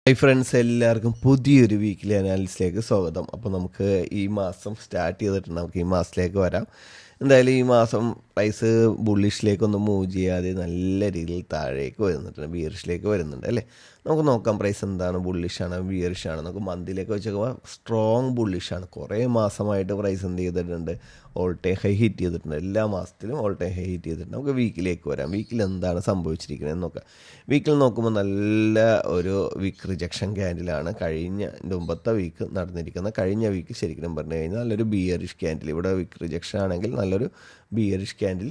Hi friends, എല്ലാവർക്കും പുതിയൊരു weekly അനാലിസിലേക്ക് സ്വാഗതം. അപ്പോൾ നമുക്ക് ഈ മാസം സ്റ്റാർട്ട് ചെയ്തിട്ടുണ്ട്. നമുക്ക് ഈ മാസത്തിലേക്ക് വരാം. എന്തായാലും ഈ മാസം പ്രൈസ് ബുള്ളിഷിലേക്കൊന്നും മൂവ് ചെയ്യാതെ നല്ല രീതിയിൽ താഴേക്ക് വരുന്നുണ്ട്, ബിയറിഷിലേക്ക് വരുന്നുണ്ട് അല്ലേ. നമുക്ക് നോക്കാം പ്രൈസ് എന്താണ്, ബുള്ളിഷാണ് ബിയറിഷാണ്. നമുക്ക് മന്തിലേക്ക് വെച്ചേക്കുമ്പോൾ സ്ട്രോങ് ബുള്ളിഷാണ്. കുറേ മാസമായിട്ട് പ്രൈസ് എന്ത് ചെയ്തിട്ടുണ്ട്, ഓൾ ടൈം ഹൈ ഹിറ്റ് ചെയ്തിട്ടുണ്ട്. എല്ലാ മാസത്തിലും ഓൾ ടൈം ഹൈ ഹിറ്റ് ചെയ്തിട്ടുണ്ട്. നമുക്ക് വീക്കിലേക്ക് വരാം. വീക്കിൽ എന്താണ് സംഭവിച്ചിരിക്കുന്നത് നോക്കാം. വീക്കിൽ നോക്കുമ്പോൾ നല്ല ഒരു വീക്ക് റിജക്ഷൻ ക്യാൻഡിലാണ് കഴിഞ്ഞ മുമ്പത്തെ വീക്ക് നടന്നിരിക്കുന്നത്. കഴിഞ്ഞ വീക്ക് ശരിക്കും പറഞ്ഞു കഴിഞ്ഞാൽ നല്ലൊരു ബിയറിഷ് ക്യാൻഡിൽ, ഇവിടെ വീക്ക് റിജക്ഷൻ ആണെങ്കിൽ നല്ലൊരു ബിയറിഷ് ക്യാൻഡിൽ.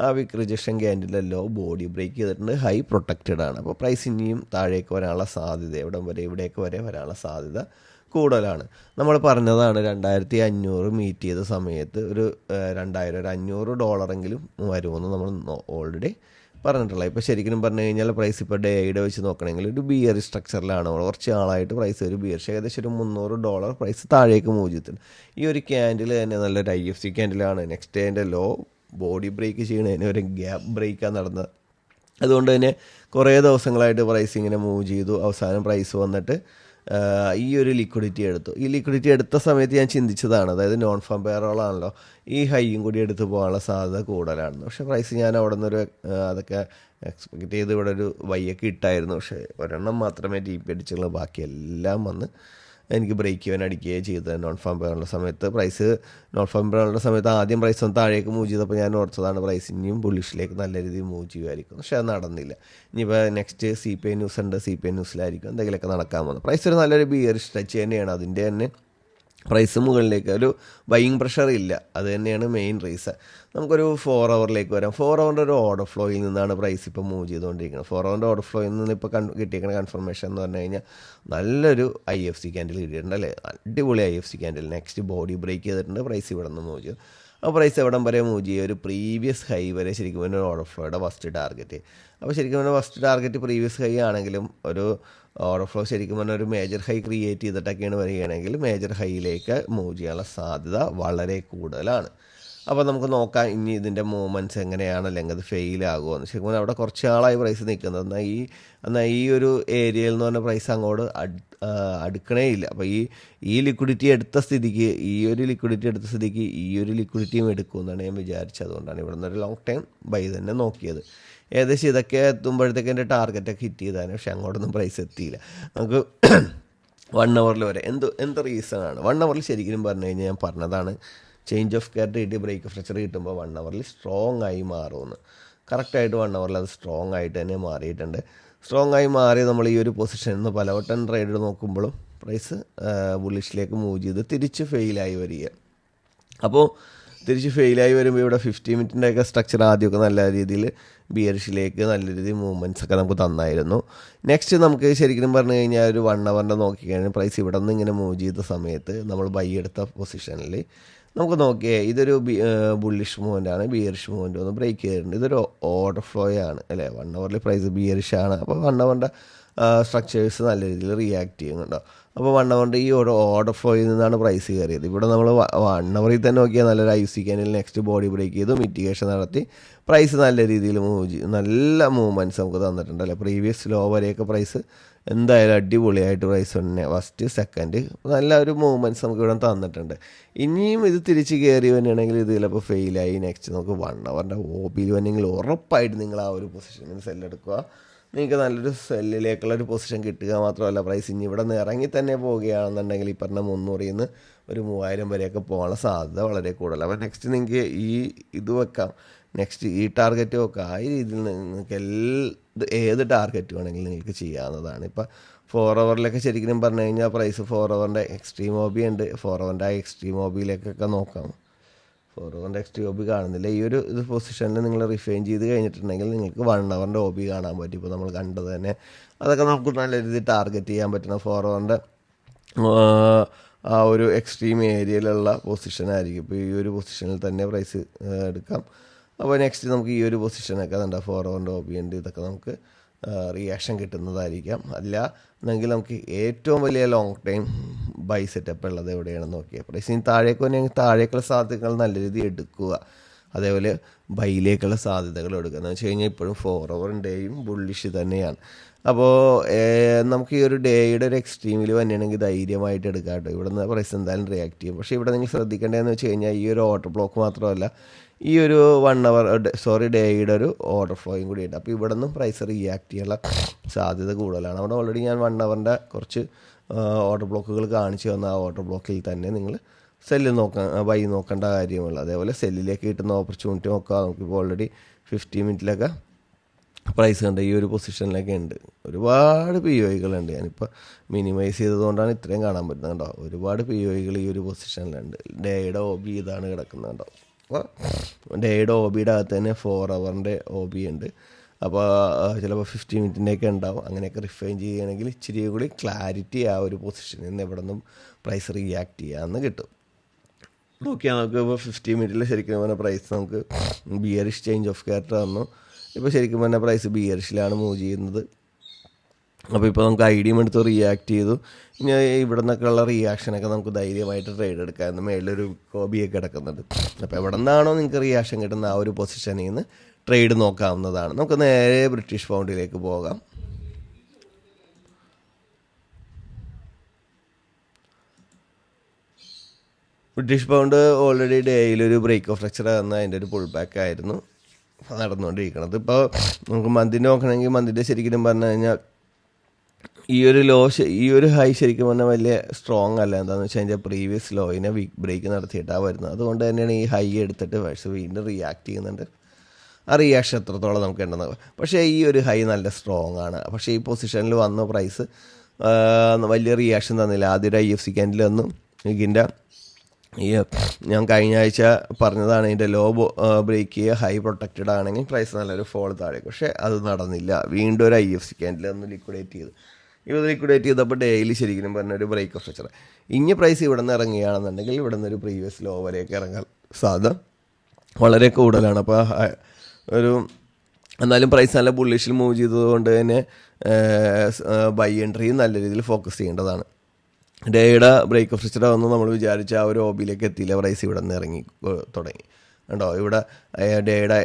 ആ വീക്ക് റിജക്ഷൻ ക്യാൻഡിലെ ലോ ബോഡി ബ്രേക്ക് ചെയ്തിട്ടുണ്ട്, ഹൈ പ്രൊട്ടക്റ്റഡ് ആണ്. അപ്പോൾ പ്രൈസ് ഇനിയും താഴേക്ക് വരാനുള്ള സാധ്യത, ഇവിടേക്ക് വരെ വരാനുള്ള സാധ്യത കൂടുതലാണ്. നമ്മൾ പറഞ്ഞതാണ് 2500 മീറ്റ് ചെയ്ത സമയത്ത് ഒരു $2,500 വരുമെന്ന് നമ്മൾ ഓൾറെഡി പറഞ്ഞിട്ടുള്ളത്. ഇപ്പോൾ ശരിക്കും പറഞ്ഞു കഴിഞ്ഞാൽ പ്രൈസ് ഇപ്പോൾ ഡേയുടെ വെച്ച് നോക്കണമെങ്കിൽ ഒരു ബിയർ സ്ട്രക്ചറിലാണ്. കുറച്ച് ആളായിട്ട് പ്രൈസ് ഒരു ബിയർ ഏകദേശം ഒരു $300 പ്രൈസ് താഴേക്ക് മൂവ് ചെയ്തിട്ടുണ്ട്. ഈ ഒരു ക്യാൻഡിൽ തന്നെ നല്ലൊരു IFC ക്യാൻഡിലാണ്. നെക്സ്റ്റ് ഡേൻ്റെ ലോ ബോഡി ബ്രേക്ക് ചെയ്യണതിന് ഒരു ഗ്യാപ്പ് ബ്രേക്കാണ് നടന്നത്. അതുകൊണ്ട് തന്നെ കുറേ ദിവസങ്ങളായിട്ട് പ്രൈസ് ഇങ്ങനെ മൂവ് ചെയ്തു. അവസാനം പ്രൈസ് വന്നിട്ട് ഈ ഒരു ലിക്വിഡിറ്റി എടുത്തു. ഈ ലിക്വിഡിറ്റി എടുത്ത സമയത്ത് ഞാൻ ചിന്തിച്ചതാണ്, അതായത് നോൺ ഫാം പേറോളാണല്ലോ, ഈ ഹൈയും കൂടി എടുത്ത് പോകാനുള്ള സാധ്യത കൂടുതലാണ്. പക്ഷേ പ്രൈസ് ഞാൻ അവിടെ നിന്നൊരു അതൊക്കെ എക്സ്പെക്റ്റ് ചെയ്ത് ഇവിടെ ഒരു വയ്യൊക്കെ ഇട്ടായിരുന്നു. പക്ഷേ ഒരെണ്ണം മാത്രമേ DP അടിച്ചുള്ളൂ, ബാക്കിയെല്ലാം വന്ന് എനിക്ക് ബ്രേക്ക് ചെയ്യാൻ അടിക്കുകയും ചെയ്തത്. നോൺ ഫാം പേറുള്ള സമയത്ത് ആദ്യം പ്രൈസ് ഒന്ന് താഴേക്ക് മൂവ് ചെയ്തപ്പോൾ ഞാൻ ഓർത്തതാണ് പ്രൈസ് ഇനിയും ബുള്ളിഷിലേക്ക് നല്ല രീതിയിൽ മൂവ് ചെയ്യുമായിരിക്കും. പക്ഷേ അത് നടന്നില്ല. ഇനിയിപ്പോൾ നെക്സ്റ്റ് CPI ന്യൂസ് ഉണ്ട്, CPI ന്യൂസിലായിരിക്കും എന്തെങ്കിലുമൊക്കെ നടക്കാൻ പോകുന്നത്. പ്രൈസ് ഒരു നല്ലൊരു ബിയർ സ്ട്രെച്ച് തന്നെയാണ്. അതിൻ്റെ തന്നെ പ്രൈസ് മുകളിലേക്ക് ഒരു ബൈയിങ് പ്രഷർ ഇല്ല, അത് തന്നെയാണ് മെയിൻ റീസൺ. നമുക്കൊരു 4 ഹവറിലേക്ക് വരാം. 4 ഹവറിൻ്റെ ഒരു ഓർഡർ ഫ്ലോയിൽ നിന്നാണ് പ്രൈസ് ഇപ്പോൾ മൂവ് ചെയ്തുകൊണ്ടിരിക്കുന്നത്. 4 ഹവറിൻ്റെ ഓർഡർ ഫ്ലോയിൽ നിന്ന് ഇപ്പോൾ കിട്ടിയിരിക്കുന്ന കൺഫർമേഷൻ എന്ന് പറഞ്ഞു കഴിഞ്ഞാൽ നല്ലൊരു IFC ക്യാൻഡിൽ കിട്ടിയിട്ടുണ്ട് അല്ലേ, അടിപൊളി IFC candle. Next body break ചെയ്തിട്ടുണ്ട്, പ്രൈസ് ഇവിടെ നിന്ന് മൂവ് ചെയ്തു. അപ്പോൾ പ്രൈസ് എവിടം വരെ മൂവ് ചെയ്യുക, ഒരു പ്രീവിയസ് ഹൈ വരെ ശരിക്കും ഒരു ഓർഡർ ഫ്ലോയുടെ ഫസ്റ്റ് ടാർഗറ്റ്. അപ്പോൾ ശരിക്കും പറഞ്ഞാൽ ഫസ്റ്റ് ടാർഗറ്റ് പ്രീവിയസ് ഹൈ ആണെങ്കിലും ഒരു ഓർഡർ ഫ്ലോ ശരിക്കും പറഞ്ഞാൽ ഒരു മേജർ ഹൈ ക്രിയേറ്റ് ചെയ്തിട്ടൊക്കെയാണ് വരികയാണെങ്കിൽ മേജർ ഹൈയിലേക്ക് മൂവ് ചെയ്യാനുള്ള സാധ്യത വളരെ കൂടുതലാണ്. അപ്പോൾ നമുക്ക് നോക്കാം ഇനി ഇതിൻ്റെ മൂവ്മെൻറ്റ്സ് എങ്ങനെയാണ്, അല്ലെങ്കിൽ അത് ഫെയിലാകുമോ. ശരിക്കും പറഞ്ഞാൽ അവിടെ കുറച്ച് ആളായി പ്രൈസ് നിൽക്കുന്നത്. എന്നാൽ ഈ ഒരു ഏരിയയിൽ എന്ന് പറഞ്ഞ പ്രൈസ് അങ്ങോട്ട് അടുക്കണേ ഇല്ല. അപ്പോൾ ഈ ലിക്വിഡിറ്റി എടുത്ത സ്ഥിതിക്ക് ഈ ഒരു ലിക്വിഡിറ്റിയും എടുക്കുമെന്നാണ് ഞാൻ വിചാരിച്ചത്. അതുകൊണ്ടാണ് ഇവിടെ നിന്നൊരു ലോങ് ടൈം ബൈ തന്നെ നോക്കിയത്. ഏകദേശം ഇതൊക്കെ എത്തുമ്പോഴത്തേക്ക് എൻ്റെ ടാർഗറ്റൊക്കെ ഹിറ്റ് ചെയ്താണ്. പക്ഷെ അങ്ങോട്ടൊന്നും പ്രൈസ് എത്തിയില്ല. നമുക്ക് 1 ഹവറിൽ വരെ എന്ത് റീസണാണ്. 1 ഹവറിൽ ശരിക്കും പറഞ്ഞു കഴിഞ്ഞാൽ ഞാൻ പറഞ്ഞതാണ്, ചേഞ്ച് ഓഫ് കെയർ കിട്ടി, ബ്രേക്ക് ഫ്രക്ചർ കിട്ടുമ്പോൾ 1 ഹവറിൽ സ്ട്രോങ് ആയി മാറുമെന്ന്. കറക്റ്റായിട്ട് 1 ഹവറിൽ അത് സ്ട്രോങ് ആയിട്ട് തന്നെ മാറിയിട്ടുണ്ട്. സ്ട്രോങ് ആയി മാറി നമ്മൾ ഈ ഒരു പൊസിഷനിൽ നിന്ന് പലവട്ടം ട്രേഡ് നോക്കുമ്പോഴും പ്രൈസ് ബുള്ളിഷിലേക്ക് മൂവ് ചെയ്ത് തിരിച്ച് ഫെയിലായി വരിക. അപ്പോൾ തിരിച്ച് ഫെയിലായി വരുമ്പോൾ ഇവിടെ 50 മിനിറ്റിൻ്റെയൊക്കെ സ്ട്രക്ചർ ആദ്യമൊക്കെ നല്ല രീതിയിൽ ബിയറിഷിലേക്ക് നല്ല രീതിയിൽ മൂവ്മെൻറ്റ്സ് ഒക്കെ നമുക്ക് തന്നായിരുന്നു. നെക്സ്റ്റ് നമുക്ക് ശരിക്കും പറഞ്ഞു കഴിഞ്ഞാൽ ഒരു 1 ഹവറിൻ്റെ നോക്കിക്കഴിഞ്ഞാൽ പ്രൈസ് ഇവിടെ നിന്ന് ഇങ്ങനെ മൂവ് ചെയ്ത സമയത്ത് നമ്മൾ ബൈ എടുത്ത പൊസിഷനിൽ നമുക്ക് നോക്കിയേ ഇതൊരു ബുള്ളിഷ് മൂവ്മെൻ്റ് ആണ്, ബിയറിഷ് മൂവ്മെൻ്റ് ഒന്ന് ബ്രേക്ക് ചെയ്തിട്ടുണ്ട്. ഇതൊരു ഓർഡർ ഫ്ലോ ആണ് അല്ലേ. 1 ഹവറിൽ പ്രൈസ് ബിയറിഷ് ആണ്. അപ്പോൾ 1 ഹവറിൻ്റെ സ്ട്രക്ചേഴ്സ് നല്ല രീതിയിൽ റിയാക്ട് ചെയ്യുന്നുണ്ടോ. അപ്പോൾ 1 ഹവറിൻ്റെ ഈ ഒരു ഓർഡർ ഫ്ലോയിൽ നിന്നാണ് പ്രൈസ് കയറിയത്. ഇവിടെ നമ്മൾ 1 ഹവറിൽ തന്നെ നോക്കിയാൽ നല്ലൊരു IFC candle next body break ചെയ്തു, മിറ്റിഗേഷൻ നടത്തി, പ്രൈസ് നല്ല രീതിയിൽ മൂവ് ചെയ്തു. നല്ല മൂവ്മെൻറ്റ്സ് നമുക്ക് തന്നിട്ടുണ്ട് അല്ലേ. പ്രീവിയസ് ലോ വരെയൊക്കെ പ്രൈസ് എന്തായാലും അടിപൊളിയായിട്ട് പ്രൈസ് തന്നെ ഫസ്റ്റ് സെക്കൻഡ് നല്ല ഒരു മൂവ്മെൻറ്റ്സ് നമുക്ക് ഇവിടെ തന്നിട്ടുണ്ട്. ഇനിയും ഇത് തിരിച്ച് കയറി വന്നിട്ടുണ്ടെങ്കിൽ ഇത് ചിലപ്പോൾ ഫെയിലായി. നെക്സ്റ്റ് നമുക്ക് 1 ഹവറിൻ്റെ OBയിൽ വന്നെങ്കിൽ ഉറപ്പായിട്ട് നിങ്ങൾ ആ ഒരു പൊസിഷനിൽ സെല്ലെടുക്കുക. നിങ്ങൾക്ക് നല്ലൊരു സെല്ലിലേക്കുള്ളൊരു പൊസിഷൻ കിട്ടുക മാത്രമല്ല, പ്രൈസ് ഇനി ഇവിടെ നിന്ന് ഇറങ്ങി തന്നെ പോവുകയാണെന്നുണ്ടെങ്കിൽ ഈ പറഞ്ഞ 300 നിന്ന് ഒരു 3000 വരെയൊക്കെ പോകാനുള്ള സാധ്യത വളരെ കൂടുതലാണ്. അപ്പോൾ നെക്സ്റ്റ് നിങ്ങൾക്ക് ഇത് വെക്കാം, നെക്സ്റ്റ് ഈ ടാർഗറ്റ് വെക്കാം. ആ രീതിയിൽ നിങ്ങൾക്ക് ഏത് ടാർഗറ്റ് വേണമെങ്കിലും നിങ്ങൾക്ക് ചെയ്യാവുന്നതാണ്. ഇപ്പോൾ 4 ഹവറിലൊക്കെ ശരിക്കും പറഞ്ഞു കഴിഞ്ഞാൽ പ്രൈസ് 4 ഹവറിൻ്റെ എക്സ്ട്രീം OB ഉണ്ട്. 4 ഹവറിൻ്റെ ആ എക്സ്ട്രീം OBയിലേക്കൊക്കെ നോക്കാം. 4 ഹവറിൻ്റെ എക്സ്ട്രീം OB കാണുന്നില്ല. ഈ ഒരു പൊസിഷനിൽ നിങ്ങൾ റിഫൈൻ ചെയ്ത് കഴിഞ്ഞിട്ടുണ്ടെങ്കിൽ നിങ്ങൾക്ക് 1 ഹവറിൻ്റെ OB കാണാൻ പറ്റും. ഇപ്പോൾ നമ്മൾ കണ്ടത് തന്നെ അതൊക്കെ നമുക്ക് നല്ല രീതിയിൽ ടാർഗറ്റ് ചെയ്യാൻ പറ്റുന്ന 4 ഹവറിൻ്റെ ആ ഒരു എക്സ്ട്രീം ഏരിയയിലുള്ള പൊസിഷനായിരിക്കും. ഇപ്പോൾ ഈ ഒരു പൊസിഷനിൽ തന്നെ പ്രൈസ് എടുക്കാം. അപ്പോൾ നെക്സ്റ്റ് നമുക്ക് ഈ ഒരു പൊസിഷനൊക്കെ എന്താ 4 ഹവറിൻ്റെ OB ഉണ്ട്, ഇതൊക്കെ നമുക്ക് റിയാക്ഷൻ കിട്ടുന്നതായിരിക്കാം. അല്ല എന്നെങ്കിൽ നമുക്ക് ഏറ്റവും വലിയ ലോങ് ടൈം ബൈ സെറ്റപ്പ് ഉള്ളത് എവിടെയാണെന്ന് നോക്കിയാൽ പ്രൈസിന് താഴേക്ക് വന്നെങ്കിൽ താഴേക്കുള്ള സാധ്യതകൾ നല്ല രീതിയിൽ എടുക്കുക. അതേപോലെ ബൈയിലേക്കുള്ള സാധ്യതകൾ എടുക്കുക. എന്ന് വെച്ച് കഴിഞ്ഞാൽ ഇപ്പോഴും 4 hour ഡേയും ബുള്ളിഷ് തന്നെയാണ്. അപ്പോൾ നമുക്ക് ഈ ഒരു ഡേയുടെ ഒരു എക്സ്ട്രീമിൽ തന്നെയാണെങ്കിൽ ധൈര്യമായിട്ട് എടുക്കാം കേട്ടോ. ഇവിടെ നിന്ന് പ്രൈസ് എന്തായാലും റിയാക്ട് ചെയ്യും. പക്ഷേ ഇവിടെ നിങ്ങൾ ശ്രദ്ധിക്കേണ്ടതെന്ന് വെച്ച് കഴിഞ്ഞാൽ ഈ ഒരു ഓർഡർ ബ്ലോക്ക് മാത്രമല്ല, ഈ ഒരു 1 hour ഡേയുടെ ഒരു ഓർഡർ ഫ്ലോയും കൂടി ഉണ്ട്. അപ്പോൾ ഇവിടെ നിന്നും പ്രൈസ് റിയാക്ട് ചെയ്യാനുള്ള സാധ്യത കൂടുതലാണ്. അവിടെ ഓൾറെഡി ഞാൻ 1 hourൻ്റെ കുറച്ച് ഓർഡർ ബ്ലോക്കുകൾ കാണിച്ചു തന്ന ആ ഓർഡർ ബ്ലോക്കിൽ തന്നെ നിങ്ങൾ സെല്ല് ബൈ നോക്കേണ്ട കാര്യമുള്ളൂ. അതേപോലെ സെല്ലിലേക്ക് കിട്ടുന്ന ഓപ്പർച്യൂണിറ്റി നോക്കുക. നമുക്കിപ്പോൾ ഓൾറെഡി 50 മിനിറ്റിലൊക്കെ പ്രൈസ് കണ്ട് ഈ ഒരു പൊസിഷനിലൊക്കെ ഉണ്ട്. ഒരുപാട് പി ഒ ഐകളുണ്ട്. ഞാനിപ്പോൾ മിനിമൈസ് ചെയ്തതുകൊണ്ടാണ് ഇത്രയും കാണാൻ പറ്റുന്നത് കേട്ടോ. ഒരുപാട് പി ഒ ഐകൾ ഈ ഒരു പൊസിഷനിലുണ്ട്. ഡേയുടെ ഒ ബി ഇതാണ് കിടക്കുന്നത് കേട്ടോ. അപ്പോൾ ഡേയുടെ ഒ ബിയുടെ അകത്ത് തന്നെ 4 hour ഒ ബി ഉണ്ട്. അപ്പോൾ ചിലപ്പോൾ 50 മിനിറ്റിൻ്റെയൊക്കെ ഉണ്ടാവും. അങ്ങനെയൊക്കെ റിഫൈൻ ചെയ്യുകയാണെങ്കിൽ ഇച്ചിരി കൂടി ക്ലാരിറ്റി ആ ഒരു പൊസിഷനിൽ നിന്ന് എവിടെ നിന്നും പ്രൈസ് റിയാക്ട് ചെയ്യാമെന്ന് കിട്ടും. നോക്കിയാൽ നമുക്ക് ഇപ്പോൾ 50 മിനിറ്റിൽ ശരിക്കും പറഞ്ഞാൽ പ്രൈസ് നമുക്ക് ബിയറിഷ് ചേഞ്ച് ഓഫ് ക്യാരക്ടർ തന്നു. ഇപ്പോൾ ശരിക്കും പറഞ്ഞാൽ പ്രൈസ് ബിയറിഷിലാണ് മൂവ് ചെയ്യുന്നത്. അപ്പോൾ ഇപ്പോൾ നമുക്ക് ഐഡിയം എടുത്ത് റിയാക്ട് ചെയ്തു. ഇനി ഇവിടെ നിന്നൊക്കെയുള്ള റിയാക്ഷനൊക്കെ നമുക്ക് ധൈര്യമായിട്ട് ട്രേഡ് എടുക്കാമെന്ന് മേളിലൊരു കോബിയൊക്കെ കിടക്കുന്നുണ്ട്. അപ്പോൾ എവിടെ നിന്നാണോ നിങ്ങൾക്ക് റിയാക്ഷൻ കിട്ടുന്ന ആ ഒരു പൊസിഷനിൽ നിന്ന് ട്രേഡ് നോക്കാവുന്നതാണ്. നമുക്ക് നേരെ ബ്രിട്ടീഷ് പൗണ്ടിലേക്ക് പോകാം. ബ്രിട്ടീഷ് പൗണ്ട് ഓൾറെഡി ഡേയിലൊരു ബ്രേക്ക് ഓഫ് സ്ട്രക്ചർ തന്ന അതിൻ്റെ ഒരു പുൾ ബാക്ക് ആയിരുന്നു നടന്നുകൊണ്ടിരിക്കുന്നത്. ഇപ്പോൾ നമുക്ക് മന്തിൻ്റെ നോക്കണമെങ്കിൽ മന്തിൻ്റെ ശരിക്കും പറഞ്ഞു കഴിഞ്ഞാൽ ഈ ഒരു ഹൈ ശരിക്കും പറഞ്ഞാൽ വലിയ സ്ട്രോങ് അല്ല. എന്താണെന്ന് വെച്ചാൽ അതിൻ്റെ പ്രീവിയസ് ലോയിനെ വീക്ക് ബ്രേക്ക് നടത്തിയിട്ടാണ് വരുന്നത്. അതുകൊണ്ട് തന്നെയാണ് ഈ ഹൈ എടുത്തിട്ട് പക്ഷേ വീണ്ടും റിയാക്ട് ചെയ്യുന്നുണ്ട്. ആ റിയാക്ഷൻ എത്രത്തോളം നമുക്ക് ഉണ്ടെന്ന്. പക്ഷേ ഈ ഒരു ഹൈ നല്ല സ്ട്രോങ് ആണ്. പക്ഷേ ഈ പൊസിഷനിൽ വന്ന പ്രൈസ് വലിയ റിയാക്ഷൻ തന്നില്ല. ആദ്യം ഒരു IFC ക്യാൻഡിൽ വന്നു. ഇതിൻ്റെ ഞാൻ കഴിഞ്ഞ ആഴ്ച പറഞ്ഞതാണ്, ഇതിൻ്റെ ലോ ബ്രേക്ക് ചെയ്യുക, ഹൈ പ്രൊട്ടക്റ്റഡ് ആണെങ്കിൽ പ്രൈസ് നല്ലൊരു ഫോൾ താഴേക്ക്. പക്ഷേ അത് നടന്നില്ല. വീണ്ടും ഒരു IFC ക്യാൻഡിൽ ഒന്ന് ലിക്വിഡേറ്റ് ചെയ്തു. ഇവിടെ ലിക്വിഡേറ്റ് ചെയ്തപ്പോൾ ഡെയിലി ശരിക്കും പറഞ്ഞൊരു ബ്രേക്ക് ഓഫ് സ്ട്രക്ചർ. ഇനി പ്രൈസ് ഇവിടെ നിന്ന് ഇറങ്ങുകയാണെന്നുണ്ടെങ്കിൽ ഇവിടെ നിന്നൊരു പ്രീവിയസ് ലോ വരെയൊക്കെ ഇറങ്ങാൻ സാധ്യത വളരെ കൂടുതലാണ്. അപ്പോൾ എന്നാലും പ്രൈസ് നല്ല ബുള്ളിഷിൽ മൂവ് ചെയ്തതുകൊണ്ട് തന്നെ ബൈ എൻട്രി നല്ല രീതിയിൽ ഫോക്കസ് ചെയ്യേണ്ടതാണ്. ഡേയുടെ ബ്രേക്ക് ഓഫ് സ്ട്രക്ചർ വന്ന് നമ്മൾ വിചാരിച്ച ആ ഒരു ഓബിയിലേക്ക് എത്തിയില്ല. പ്രൈസ് ഇവിടെ നിന്ന് ഇറങ്ങി തുടങ്ങി കണ്ടോ. ഇവിടെ ഡേയുടെ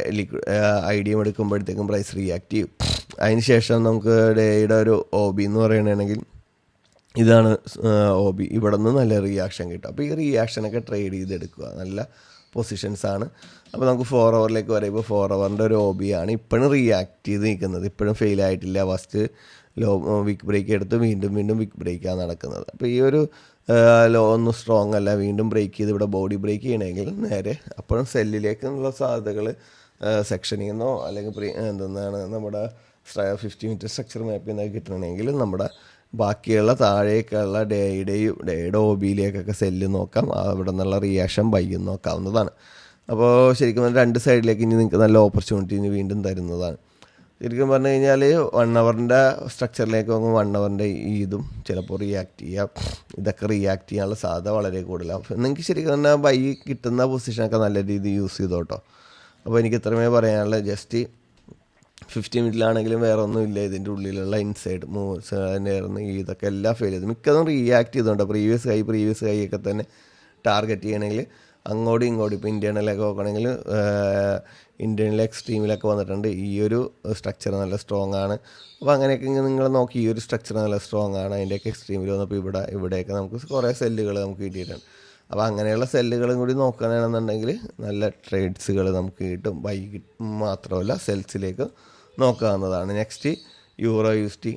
ഐഡിയം എടുക്കുമ്പോഴത്തേക്കും പ്രൈസ് റിയാക്ട് ചെയ്യും. അതിന് ശേഷം നമുക്ക് ഡേയുടെ ഒരു OB എന്ന് പറയുകയാണെങ്കിൽ ഇതാണ് OB. ഇവിടെ നിന്ന് നല്ല റിയാക്ഷൻ കിട്ടും. അപ്പോൾ ഈ റിയാക്ഷനൊക്കെ ട്രേഡ് ചെയ്തെടുക്കുക. നല്ല പൊസിഷൻസാണ്. അപ്പോൾ നമുക്ക് 4 hourലേക്ക് പറയുമ്പോൾ 4 hourൻ്റെ ഒരു OB ആണ് ഇപ്പോഴും റിയാക്ട് ചെയ്ത് നിൽക്കുന്നത്. ഇപ്പോഴും ഫെയിൽ ആയിട്ടില്ല. ഫസ്റ്റ് വിക്ക് ബ്രേക്ക് എടുത്ത് വീണ്ടും വിക്ക് ബ്രേക്കാണ് നടക്കുന്നത്. അപ്പോൾ ഈ ഒരു ലോ ഒന്നും സ്ട്രോങ് അല്ല. വീണ്ടും ബ്രേക്ക് ചെയ്ത് ഇവിടെ ബോഡി ബ്രേക്ക് ചെയ്യണമെങ്കിൽ നേരെ അപ്പോഴും സെല്ലിലേക്കുള്ള സാധ്യതകൾ സെക്ഷനിൽ നിന്നോ അല്ലെങ്കിൽ എന്തെന്നാണ് നമ്മുടെ 50 മിനിറ്റ് സ്ട്രക്ചർ മാപ്പിൽ നിന്നൊക്കെ കിട്ടണമെങ്കിൽ നമ്മുടെ ബാക്കിയുള്ള താഴേക്കുള്ള ഡേയുടെ OBയിലേക്കൊക്കെ സെല്ല് നോക്കാം. അവിടെ നിന്നുള്ള റിയാക്ഷൻ ബൈയും നോക്കാവുന്നതാണ്. അപ്പോൾ ശരിക്കും രണ്ട് സൈഡിലേക്ക് ഇനി നിങ്ങൾക്ക് നല്ല ഓപ്പർച്യൂണിറ്റി ഇനി വീണ്ടും തരുന്നതാണ്. ശരിക്കും പറഞ്ഞു കഴിഞ്ഞാൽ 1 hourൻ്റെ സ്ട്രക്ചറിലേക്ക് പോകുമ്പോൾ 1 hourൻ്റെ ഇതും ചിലപ്പോൾ റിയാക്ട് ചെയ്യാം. ഇതൊക്കെ റിയാക്ട് ചെയ്യാനുള്ള സാധ്യത വളരെ കൂടുതലാണ്. നിങ്ങൾക്ക് ശരിക്കും പറഞ്ഞാൽ ബൈ കിട്ടുന്ന പൊസിഷനൊക്കെ നല്ല രീതിയിൽ യൂസ് ചെയ്തോട്ടോ. അപ്പോൾ എനിക്ക് ഇത്രമേ പറയാനുള്ളത്. ജസ്റ്റ് 50 മിനിറ്റിലാണെങ്കിലും വേറെ ഒന്നുമില്ല. ഇതിൻ്റെ ഉള്ളിലുള്ള ഇൻസൈഡ് മൂവ്സ് തന്നെയായിരുന്നു ഇതൊക്കെ എല്ലാം ഫെയിൽ ചെയ്തു. മിക്കതും റിയാക്ട് ചെയ്തുകൊണ്ട് പ്രീവിയസ് ഹൈ ഒക്കെ തന്നെ ടാർഗറ്റ് ചെയ്യണമെങ്കിൽ അങ്ങോട്ടും ഇങ്ങോട്ടും ഇപ്പോൾ ഇന്ത്യണിലൊക്കെ നോക്കണമെങ്കിൽ ഇന്ത്യനിൽ എക്സ്ട്രീമിലൊക്കെ വന്നിട്ടുണ്ട്. ഈ ഒരു സ്ട്രക്ചർ നല്ല സ്ട്രോങ് ആണ്. അപ്പോൾ അങ്ങനെയൊക്കെ നിങ്ങൾ നോക്കി ഈ ഒരു സ്ട്രക്ചർ നല്ല സ്ട്രോങ് ആണ്. അതിൻ്റെയൊക്കെ എക്സ്ട്രീമിൽ വന്നപ്പോൾ ഇവിടെയൊക്കെ നമുക്ക് കുറേ സെല്ലുകൾ നമുക്ക് കിട്ടിയിട്ടുണ്ട്. അപ്പോൾ അങ്ങനെയുള്ള സെല്ലുകളും കൂടി നോക്കുകയാണെന്നുണ്ടെങ്കിൽ നല്ല ട്രേഡ്സുകൾ നമുക്ക് കിട്ടും. ബൈ മാത്രമല്ല സെൽസിലേക്ക് നോക്കാവുന്നതാണ്. Next EUR/USD.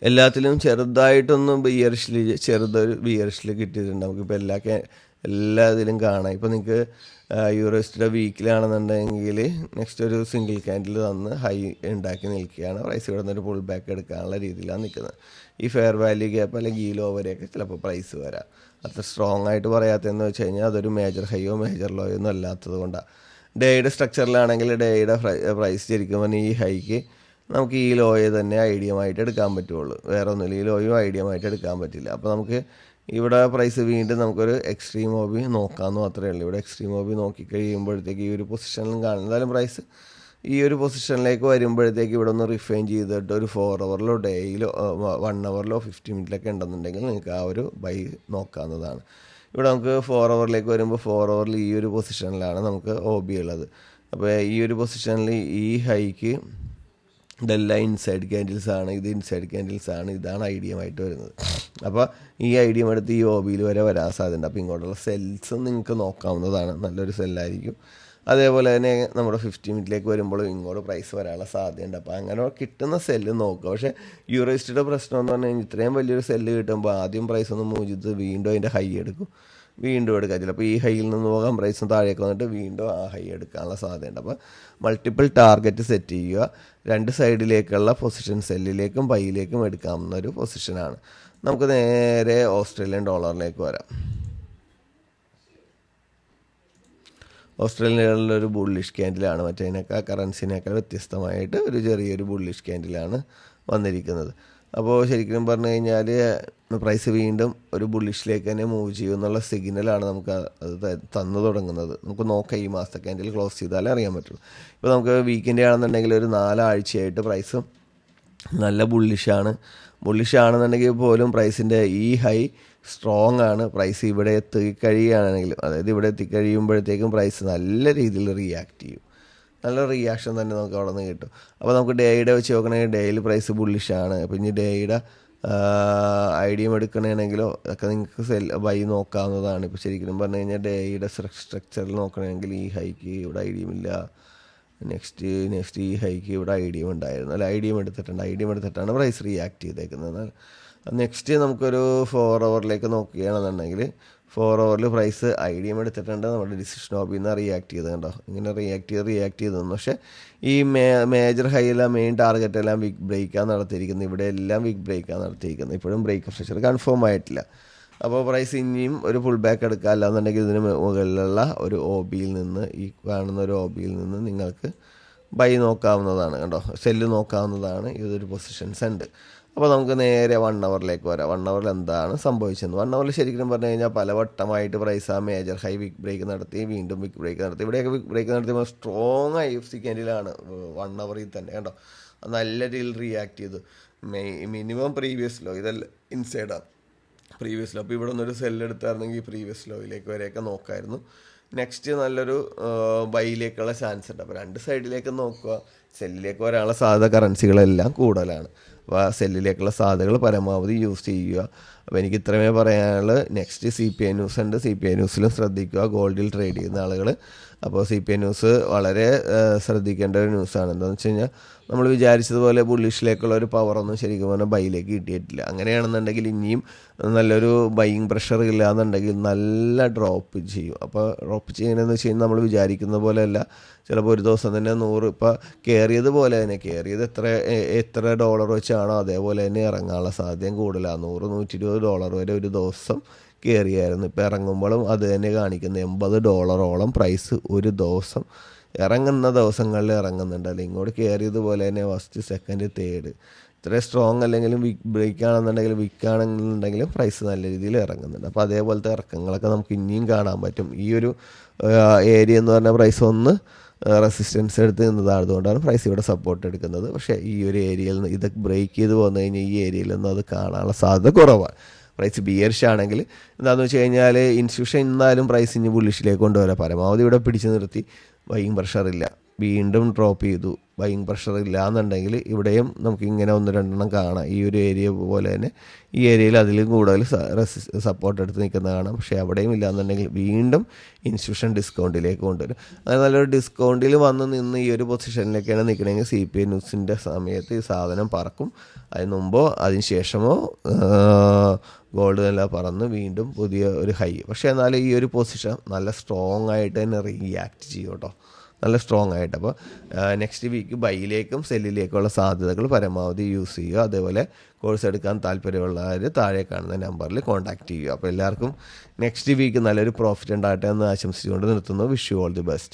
എല്ലാത്തിലും ചെറുതായിട്ടൊന്നും ചെറുതൊരു ബിയറിഷിൽ കിട്ടിയിട്ടുണ്ട്. നമുക്കിപ്പോൾ എല്ലാ ഇതിലും കാണാം. ഇപ്പോൾ നിങ്ങൾക്ക് EUR/USD വീക്കിലാണെന്നുണ്ടെങ്കിൽ നെക്സ്റ്റ് ഒരു സിംഗിൾ ക്യാൻഡിൽ തന്ന് ഹൈ ഉണ്ടാക്കി നിൽക്കുകയാണ്. പ്രൈസ് ഇവിടെ നിന്നൊരു പുൾ ബാക്ക് എടുക്കാനുള്ള രീതിയിലാണ് നിൽക്കുന്നത്. ഈ ഫെയർ വാല്യൂ ഗ്യാപ്പ് അല്ലെങ്കിൽ ഈ ലോ വരെയൊക്കെ ചിലപ്പോൾ പ്രൈസ് വരാം. അത്ര സ്ട്രോങ് ആയിട്ട് പറയാത്തതെന്ന് വെച്ച് കഴിഞ്ഞാൽ അതൊരു മേജർ ഹൈയോ മേജർ ലോയോ ഒന്നും അല്ലാത്തത് കൊണ്ടാണ്. ഡേയുടെ സ്ട്രക്ചറിലാണെങ്കിൽ ഡേയുടെ പ്രൈസ് ശരിക്കും പറഞ്ഞാൽ ഈ ഹൈക്ക് നമുക്ക് ഈ ലോയെ തന്നെ ഐഡിയമായിട്ട് എടുക്കാൻ പറ്റുള്ളൂ. വേറെ ഒന്നുമില്ല. ഈ ലോയും ഐഡിയമായിട്ട് എടുക്കാൻ പറ്റില്ല. അപ്പോൾ നമുക്ക് ഇവിടെ പ്രൈസ് വീണ്ടും നമുക്കൊരു എക്സ്ട്രീം OB നോക്കാമെന്ന് മാത്രമേ ഉള്ളൂ. ഇവിടെ എക്സ്ട്രീം OB നോക്കിക്കഴിയുമ്പോഴത്തേക്ക് ഈ ഒരു പൊസിഷനിലും കാണും. എന്തായാലും പ്രൈസ് ഈ ഒരു പൊസിഷനിലേക്ക് വരുമ്പോഴത്തേക്ക് ഇവിടെ ഒന്ന് റിഫൈൻ ചെയ്തിട്ട് ഒരു 4 hourലോ ഡേയിലോ 1 hourലോ 50 മിനിറ്റിലൊക്കെ ഉണ്ടെന്നുണ്ടെങ്കിൽ നിങ്ങൾക്ക് ആ ഒരു ബൈ നോക്കാവുന്നതാണ്. ഇവിടെ നമുക്ക് 4 ഹവറിലേക്ക് വരുമ്പോൾ 4 ഹവറിൽ ഈ ഒരു പൊസിഷനിലാണ് നമുക്ക് OB ഉള്ളത്. അപ്പോൾ ഈ ഒരു പൊസിഷനിൽ ഈ ഹൈക്ക് ഇതെല്ലാം ഇൻസൈഡ് ക്യാൻഡിൽസ് ആണ്, ഇത് ഇൻസൈഡ് ക്യാൻഡിൽസ് ആണ്, ഇതാണ് ഐഡിയമായിട്ട് വരുന്നത്. അപ്പോൾ ഈ ഐഡിയം എടുത്ത് ഈ OBയിൽ വരെ വരാൻ സാധ്യതയുണ്ട്. അപ്പോൾ ഇങ്ങോട്ടുള്ള സെൽസും നിങ്ങൾക്ക് നോക്കാവുന്നതാണ്, നല്ലൊരു സെല്ലായിരിക്കും. അതേപോലെ തന്നെ നമ്മുടെ 50 മിനിറ്റിലേക്ക് വരുമ്പോൾ ഇങ്ങോട്ട് പ്രൈസ് വരാനുള്ള സാധ്യതയുണ്ട്. അപ്പോൾ അങ്ങനെ കിട്ടുന്ന സെല്ല് നോക്കുക. പക്ഷേ യൂറോയിസ്റ്റിയുടെ പ്രശ്നം എന്ന് പറഞ്ഞു കഴിഞ്ഞാൽ ഇത്രയും വലിയൊരു സെല്ല് കിട്ടുമ്പോൾ ആദ്യം പ്രൈസ് ഒന്ന് മൂജിത്ത് വീണ്ടും അതിൻ്റെ ഹൈ എടുക്കും, വീണ്ടും എടുക്കാൻ ചിലപ്പോൾ ഈ ഹൈയിൽ നിന്ന് പോകാൻ പ്രൈസും താഴേക്ക് വന്നിട്ട് വീണ്ടും ആ ഹൈ എടുക്കാനുള്ള സാധ്യതയുണ്ട്. അപ്പോൾ മൾട്ടിപ്പിൾ ടാർഗറ്റ് സെറ്റ് ചെയ്യുക. 2 സൈഡിലേക്കുള്ള പൊസിഷൻ സെല്ലിലേക്കും ബൈയിലേക്കും എടുക്കാവുന്ന ഒരു പൊസിഷനാണ്. നമുക്ക് നേരെ ഓസ്ട്രേലിയൻ ഡോളറിലേക്ക് വരാം. ഓസ്ട്രേലിയയിലൊരു ബുള്ളിഷ് ക്യാൻഡിലാണ്, മറ്റേതിനേക്കാൾ കറൻസിനേക്കാൾ വ്യത്യസ്തമായിട്ട് ഒരു ചെറിയൊരു ബുള്ളിഷ് ക്യാൻഡിലാണ് വന്നിരിക്കുന്നത്. അപ്പോൾ ശരിക്കും പറഞ്ഞു കഴിഞ്ഞാൽ പ്രൈസ് വീണ്ടും ഒരു ബുള്ളിഷിലേക്ക് തന്നെ മൂവ് ചെയ്യും എന്നുള്ള സിഗ്നലാണ് നമുക്ക് അത് തന്നു തുടങ്ങുന്നത്. നമുക്ക് നോക്കാം ഈ മാസത്തെ ക്യാൻഡിൽ ക്ലോസ് ചെയ്താലേ അറിയാൻ പറ്റുള്ളൂ. ഇപ്പോൾ നമുക്ക് വീക്കെൻഡ് ആണെന്നുണ്ടെങ്കിൽ ഒരു 4 ആഴ്ചയായിട്ട് പ്രൈസ് നല്ല ബുള്ളിഷാണെന്നുണ്ടെങ്കിൽ പോലും പ്രൈസിൻ്റെ ഈ ഹൈ സ്ട്രോങ് ആണ്. പ്രൈസ് ഇവിടെ എത്തിക്കഴിയുകയാണെങ്കിലും, അതായത് ഇവിടെ എത്തിക്കഴിയുമ്പോഴത്തേക്കും പ്രൈസ് നല്ല രീതിയിൽ റിയാക്ട് ചെയ്യും. നല്ല റിയാക്ഷൻ തന്നെ നമുക്ക് അവിടെ നിന്ന് കിട്ടും. അപ്പോൾ നമുക്ക് ഡേയുടെ വെച്ച് നോക്കണമെങ്കിൽ ഡേയിൽ പ്രൈസ് ബുള്ളിഷാണ്. അപ്പോൾ ഇനി ഡേയുടെ ഐഡിയം എടുക്കണമെങ്കിലോ ഒക്കെ നിങ്ങൾക്ക് ബൈ നോക്കാവുന്നതാണ്. ഇപ്പോൾ ശരിക്കും പറഞ്ഞു കഴിഞ്ഞാൽ ഡേയുടെ സ്ട്രക്ചറിൽ നോക്കണമെങ്കിൽ ഈ ഹൈക്ക് ഇവിടെ ഐഡിയം ഇല്ല, നെക്സ്റ്റ് ഈ ഹൈക്ക് ഇവിടെ ഐഡിയം ഉണ്ടായിരുന്നു, അല്ല ഐഡിയം എടുത്തിട്ടാണ് പ്രൈസ് റിയാക്ട് ചെയ്തേക്കുന്നത്. നെക്സ്റ്റ് നമുക്കൊരു 4 ഹവറിലേക്ക് നോക്കുകയാണെന്നുണ്ടെങ്കിൽ 4 ഹവറിൽ പ്രൈസ് ഐഡിയം എടുത്തിട്ടുണ്ട്, നമ്മുടെ ഡിസിഷൻ OB നിന്ന് റിയാക്ട് ചെയ്ത് കണ്ടോ, ഇങ്ങനെ റിയാക്ട് ചെയ്തു. പക്ഷേ ഈ മേജർ ഹൈയെല്ലാം മെയിൻ ടാർഗറ്റ് എല്ലാം വിക്ക് ബ്രേക്കാണ് നടത്തിയിരിക്കുന്നത്. ഇവിടെ എല്ലാം വിക്ക് ബ്രേക്കാണ് നടത്തിയിരിക്കുന്നത്. ഇപ്പോഴും ബ്രേക്ക് സ്ട്രക്ചർ കൺഫേം ആയിട്ടില്ല. അപ്പോൾ പ്രൈസ് ഇനിയും ഒരു പുൾ ബാക്ക് എടുക്കുക, അല്ലാന്നുണ്ടെങ്കിൽ ഇതിന് മുകളിലുള്ള ഒരു OBയിൽ നിന്ന്, ഈ കാണുന്ന ഒരു OBയിൽ നിന്ന് നിങ്ങൾക്ക് ബൈ നോക്കാവുന്നതാണ്. കണ്ടോ, സെല്ല് നോക്കാവുന്നതാണ്. ഇതൊരു പൊസിഷൻസ് ഉണ്ട്. അപ്പോൾ നമുക്ക് നേരെ 1 ഹവറിലേക്ക് വരാം. 1 ഹവറിൽ എന്താണ് സംഭവിച്ചത്? 1 ഹവറിൽ ശരിക്കും പറഞ്ഞു കഴിഞ്ഞാൽ പലവട്ടമായിട്ട് പ്രൈസ് ആ മേജർ ഹൈ വിക്ക് ബ്രേക്ക് നടത്തി, വീണ്ടും വിക്ക് ബ്രേക്ക് നടത്തി. ഇവിടെയൊക്കെ വിക്ക് ബ്രേക്ക് നടത്തിയപ്പോൾ സ്ട്രോങ് IFC ക്യാൻഡിലാണ് 1 ഹവറിൽ തന്നെ. കണ്ടോ, നല്ല രീതിയിൽ റിയാക്ട് ചെയ്തു. മിനിമം പ്രീവിയസ് ലോ, ഇതെല്ലാം ഇൻസൈഡാണ് പ്രീവിയസ് ലോ. അപ്പോൾ ഇവിടെ നിന്നൊരു സെല്ല് എടുത്തായിരുന്നെങ്കിൽ പ്രീവിയസ് ലോയിലേക്ക് വരെയൊക്കെ നോക്കായിരുന്നു. നെക്സ്റ്റ് നല്ലൊരു ബൈയിലേക്കുള്ള ചാൻസ് ഉണ്ട്. അപ്പോൾ 2 സൈഡിലേക്ക് നോക്കുക. സെല്ലിലേക്ക് വരാനുള്ള സാധ്യത കറൻസികളെല്ലാം കൂടുതലാണ്. അപ്പോൾ ആ സെല്ലിലേക്കുള്ള സാധ്യതകൾ പരമാവധി യൂസ് ചെയ്യുക. അപ്പോൾ എനിക്ക് ഇത്രമേ പറയാനുള്ളൂ. നെക്സ്റ്റ് CPI ന്യൂസ് ഉണ്ട്. CPI ന്യൂസിലും ശ്രദ്ധിക്കുക, ഗോൾഡിൽ ട്രേഡ് ചെയ്യുന്ന ആളുകൾ. അപ്പോൾ CPI ന്യൂസ് വളരെ ശ്രദ്ധിക്കേണ്ട ഒരു ന്യൂസാണ്. എന്താണെന്ന് വെച്ച് കഴിഞ്ഞാൽ നമ്മൾ വിചാരിച്ചതുപോലെ ബുള്ളിഷിലേക്കുള്ള ഒരു പവറൊന്നും ശരിക്കും പറഞ്ഞാൽ ബൈയിലേക്ക് കിട്ടിയിട്ടില്ല. അങ്ങനെയാണെന്നുണ്ടെങ്കിൽ ഇനിയും നല്ലൊരു ബൈയിങ് പ്രഷർ ഇല്ല എന്നുണ്ടെങ്കിൽ നല്ല ഡ്രോപ്പ് ചെയ്യും. അപ്പോൾ ഡ്രോപ്പ് ചെയ്യണമെന്ന് വെച്ച് കഴിഞ്ഞാൽ നമ്മൾ വിചാരിക്കുന്ന പോലെയല്ല. ചിലപ്പോൾ ഒരു ദിവസം തന്നെ 100 ഇപ്പോൾ കയറിയത് എത്ര ഡോളർ വെച്ചാണോ അതേപോലെ തന്നെ ഇറങ്ങാനുള്ള സാധ്യതയും കൂടുതലാണ്. $100-120 വരെ ഒരു ദിവസം കയറിയായിരുന്നു. ഇപ്പോൾ ഇറങ്ങുമ്പോഴും അത് തന്നെ കാണിക്കുന്നത് $80 പ്രൈസ് ഒരു ദിവസം ഇറങ്ങുന്ന ദിവസങ്ങളിൽ ഇറങ്ങുന്നുണ്ട്. അല്ലെങ്കിൽ ഇങ്ങോട്ട് കയറിയതുപോലെ തന്നെ ഫസ്റ്റ്, സെക്കൻഡ്, തേർഡ് ഇത്രയും സ്ട്രോങ് അല്ലെങ്കിലും വിക്ക് ആണെന്നുണ്ടെങ്കിലും പ്രൈസ് നല്ല രീതിയിൽ ഇറങ്ങുന്നുണ്ട്. അപ്പോൾ അതേപോലത്തെ ഇറക്കങ്ങളൊക്കെ നമുക്ക് ഇനിയും കാണാൻ പറ്റും. ഈ ഒരു ഏരിയ എന്ന് പറഞ്ഞാൽ പ്രൈസ് ഒന്ന് റെസിസ്റ്റൻസ് എടുത്ത് നിന്നതാണ്. അതുകൊണ്ടാണ് പ്രൈസ് ഇവിടെ സപ്പോർട്ട് എടുക്കുന്നത്. പക്ഷേ ഈ ഒരു ഏരിയയിൽ നിന്ന് ഇത് ബ്രേക്ക് ചെയ്ത് വന്നു കഴിഞ്ഞാൽ ഈ ഏരിയയിൽ നിന്ന് അത് കാണാനുള്ള സാധ്യത കുറവാണ്. പ്രൈസ് ബിയറിഷ് ആണെങ്കിൽ എന്താണെന്ന് വെച്ച് കഴിഞ്ഞാൽ ഇൻസ്റ്റിറ്റ്യൂഷൻ എന്നാലും പ്രൈസ് ഇനി ബുള്ളിഷിലേക്ക് കൊണ്ടുവരാം. പരമാവധി ഇവിടെ പിടിച്ചു നിർത്തി, ബൈയിങ് പ്രഷറില്ല, വീണ്ടും ഡ്രോപ്പ് ചെയ്തു, ബൈയിങ് പ്രഷർ ഇല്ല എന്നുണ്ടെങ്കിൽ ഇവിടെയും നമുക്ക് ഇങ്ങനെ 1-2 കാണാം. ഈ ഒരു ഏരിയ പോലെ തന്നെ ഈ ഏരിയയിൽ അതിലും കൂടുതൽ സപ്പോർട്ട് എടുത്ത് നിൽക്കുന്ന കാണാം. പക്ഷേ അവിടെയും ഇല്ല എന്നുണ്ടെങ്കിൽ വീണ്ടും ഇൻസ്റ്റിറ്റ്യൂഷൻ ഡിസ്കൗണ്ടിലേക്ക് കൊണ്ടുവരും. അങ്ങനെ നല്ലൊരു ഡിസ്കൗണ്ടിൽ വന്ന് നിന്ന് ഈ ഒരു പൊസിഷനിലേക്കാണ് നിൽക്കണമെങ്കിൽ CPI ന്യൂസിൻ്റെ സമയത്ത് ഈ സാധനം പറക്കും. അതിന് മുമ്പോ അതിന് ശേഷമോ ഗോൾഡ് നല്ല പറന്ന് വീണ്ടും പുതിയ ഒരു ഹൈ. പക്ഷേ എന്നാലും ഈ ഒരു പൊസിഷൻ നല്ല സ്ട്രോങ് ആയിട്ട് തന്നെ റിയാക്ട് ചെയ്യും കേട്ടോ, നല്ല സ്ട്രോങ് ആയിട്ട്. അപ്പോൾ നെക്സ്റ്റ് വീക്ക് ബൈയിലേക്കും സെല്ലിലേക്കുള്ള സാധ്യതകൾ പരമാവധി യൂസ് ചെയ്യുക. അതേപോലെ കോഴ്സ് എടുക്കാൻ താല്പര്യമുള്ളവർ താഴെ കാണുന്ന നമ്പറിൽ കോൺടാക്റ്റ് ചെയ്യുക. അപ്പോൾ എല്ലാവർക്കും നെക്സ്റ്റ് വീക്ക് നല്ലൊരു പ്രോഫിറ്റ് ഉണ്ടാകട്ടെ എന്ന് ആശംസിച്ചുകൊണ്ട് നിർത്തുന്നു. Wish you all the best.